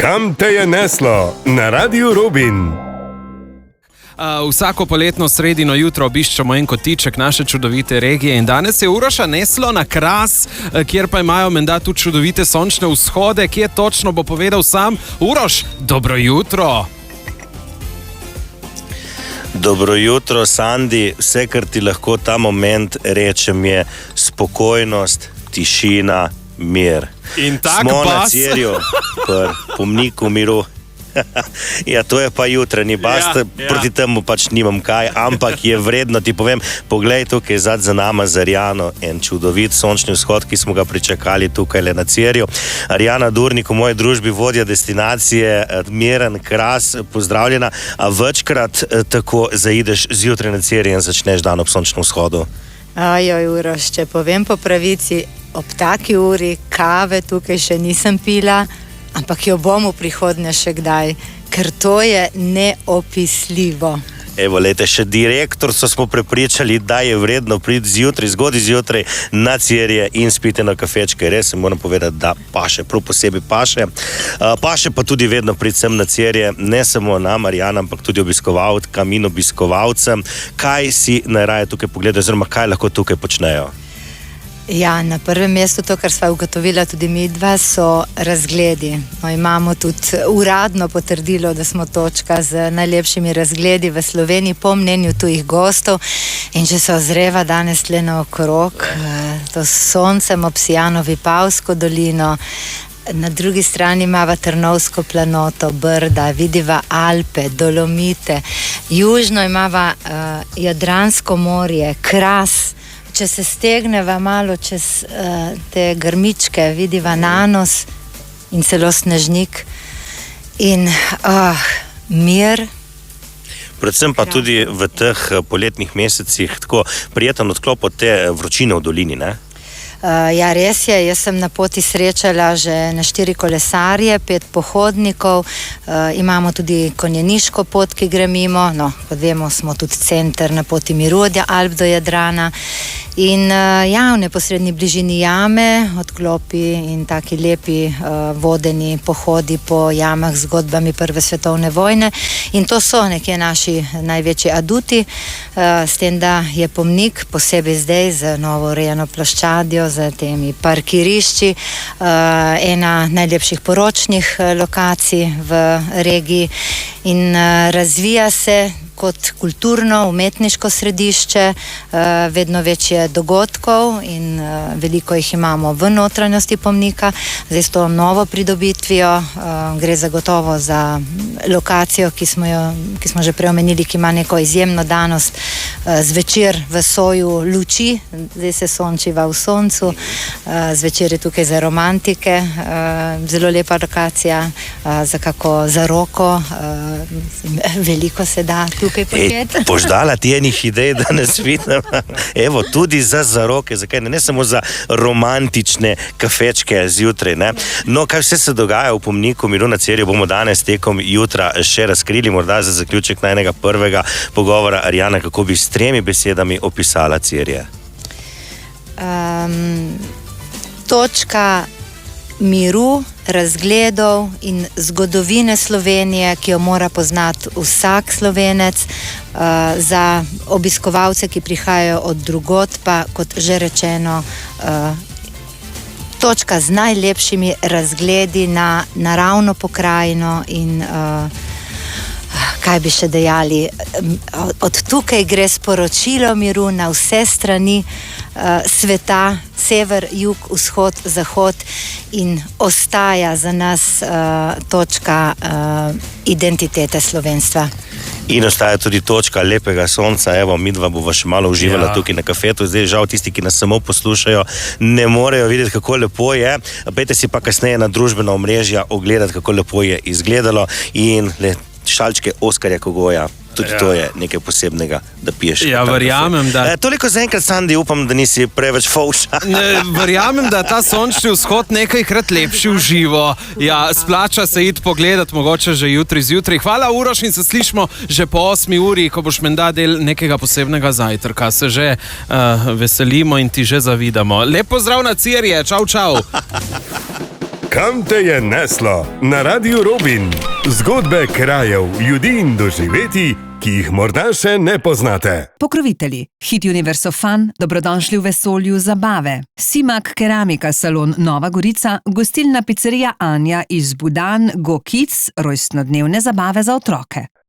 Kam te je neslo na Radiu Rubin? Vsako poletno sredino jutro obiščemo en kotiček naše čudovite regije in danes je Uroša neslo na Kras, kjer pa imajo menda tudi čudovite sončne vzhode. Kje točno bo povedal sam Uroš? Dobro jutro! Dobro jutro, Sandi. Vse, kar ti lahko ta moment rečem, je spokojnost, tišina, mir. In tak Smo na bas. Cerju, pomniku miru. Ja, to je pa jutranji bas, proti temu pač nimam kaj, ampak je vredno, ti povem, poglej tukaj za nama z Arjano, en čudovit sončni vzhod, ki smo ga pričakali tukaj le na Cerju. Arjana Durnik, v moji družbi vodja destinacije, miren Kras, pozdravljena. A večkrat tako zaideš zjutraj na Cerju in začneš dan ob sončnem vzhodu? Ajoj, Uroš, če povem po pravici, ob taki uri kave tukaj še nisem pila, ampak jo bom v prihodnje še kdaj, ker to je neopisljivo. Evo, lejte, še direktor smo prepričali, da je vredno priti zjutraj, zgodaj zjutraj na Cerje in spiti na kafečke. Res moram povedati, da paše, prav posebej paše. Paše pa tudi vedno priti sem na Cerje, ne samo nam, Arjana, ampak tudi obiskovalkam in obiskovalcem. Kaj si najraje tukaj pogledajo, oziroma kaj lahko tukaj počnejo? Ja, na prvem mestu to, kar sva ugotovila tudi midva, so razgledi. No, imamo tudi uradno potrdilo, da smo točka z najlepšimi razgledi v Sloveniji po mnenju tujih gostov. In če se ozreva danes tle naokrog, to s soncem obsijano Vipavsko dolino, na drugi strani imava Trnovsko planoto, Brda, vidiva Alpe, Dolomite, južno imava Jadransko morje, Kras. Če se stegneva malo čez te grmičke, vidiva Nanos in celo Snežnik in mir. Predvsem pa tudi v teh poletnih mesecih tako prijeten odklop od te vročine v dolini, ne? Ja, res je, jaz sem na poti srečala že na 4 kolesarje, 5 pohodnikov, imamo tudi konjeniško pot, ki gre mimo, no, kot vemo, smo tudi center na poti miru od Alp do Jadrana. In ja, v neposredni bližini jame, odklopi in taki lepi vodeni pohodi po jamah z zgodbami Prve svetovne vojne. In to so nekje naši največji aduti, s tem, da je Pomnik, posebej zdaj z novo urejeno ploščadjo, z temi parkirišči, ena najlepših poročnih lokacij v regiji in razvija se kot kulturno, umetniško središče, vedno večje dogodkov in veliko jih imamo v notranjosti Pomnika. Zdaj s to novo pridobitvijo gre zagotovo za lokacijo, ki smo že preomenili, ki ima neko izjemno danost zvečer v soju luči, zdaj se sončiva v soncu, zvečer je tukaj za romantike, zelo lepa lokacija za kako zaroko, veliko se da tukaj početi. Poždala ti enih idej, da ne vidim. Evo, tudi za zaroke, zakaj ne samo za romantične kafečke zjutraj, ne? No, kaj vse se dogaja v Pomniku miru na Cerju, bomo danes tekom jutra še razkrili, morda za zaključek najnega prvega pogovora. Arjana, kako bi s 3 besedami opisala Cerje? Točka miru, razgledov in zgodovine Slovenije, ki jo mora poznati vsak Slovenec, za obiskovalce, ki prihajajo od drugod, pa kot že rečeno, točka z najlepšimi razgledi na naravno pokrajino in kaj bi še dejali, od tukaj gre sporočilo miru na vse strani sveta, sever, jug, vzhod, zahod in ostaja za nas točka identitete slovenstva. In ostaja tudi točka lepega sonca. Evo, midva bova še malo uživala tukaj na kafetu. Zdaj žal tisti, ki nas samo poslušajo, ne morejo videti, kako lepo je. Pejte si pa kasneje na družbena omrežja ogledati, kako lepo je izgledalo in šalčke Oskarja Kogoja. Tudi to je nekaj posebnega, da piješ. Ja, verjamem, da... Toliko zaenkrat, Sandi, upam, da nisi preveč fovša. Verjamem, da je ta sončni vzhod nekajkrat lepši v živo. Ja, splača se iti pogledati, mogoče že jutri zjutraj. Hvala, Uroš, in se slišimo že po 8 uri, ko boš menda del nekega posebnega zajtrka. Se že veselimo in ti že zavidamo. Lep pozdrav na Cerje, čau, čau. Kam te je neslo? Na Radiu Robin. Zgodbe krajev, ljudi in doživetij, ki jih morda še ne poznate. Pokrovitelji: Hit Universo Fun, dobrodošli v vesolju zabave. Simak Keramika salon Nova Gorica, gostilna pizzerija Anja iz Budan, Go Kids, rojstnodnevne zabave za otroke.